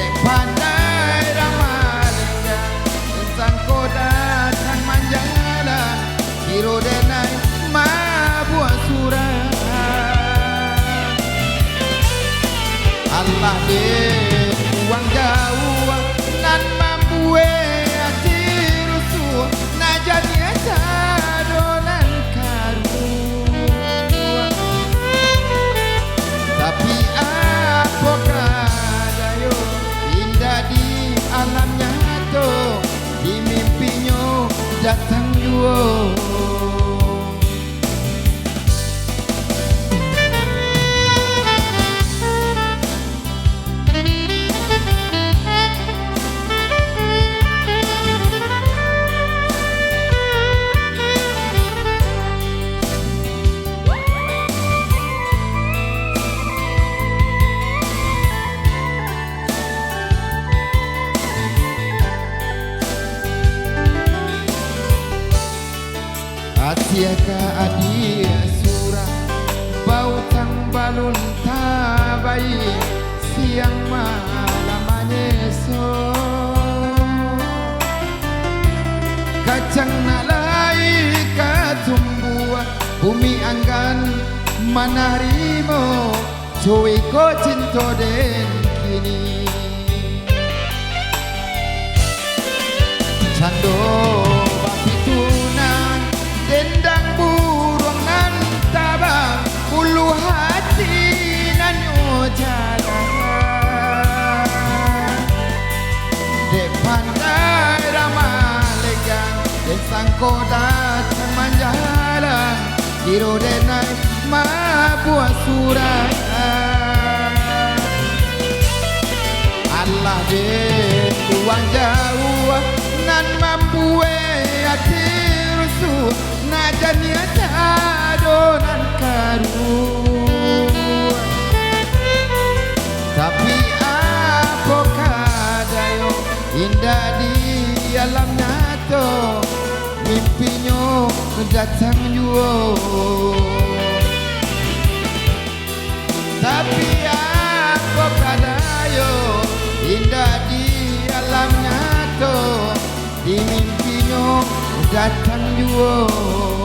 dek pandai ramalnya sangko datang manjana kiro denai mabuat surah Allah de uang jauh nan mambuwe hati rusuh najani adonan karu tapi apakah dayo indah di alam nyata di mimpinya datang jua. Asiaka adi surah bau tang balun tabai siang malam menyeso kacang nalai katumbuh bumi anggan manarimo cuy ko cinta den kini cando dendang burung nan tabang ulu hati nan ujalan dek pandai ramalegang dek sangko datang manjalan kiro denai mabuat surah Allah dek uang jauh nan mambuwe hati rusuh najani adonan karu tapi apakah dayo indah di alam nyata mimpinya datang jua tapi apakah dayo indah di alam nyata di mimpinya datang jua.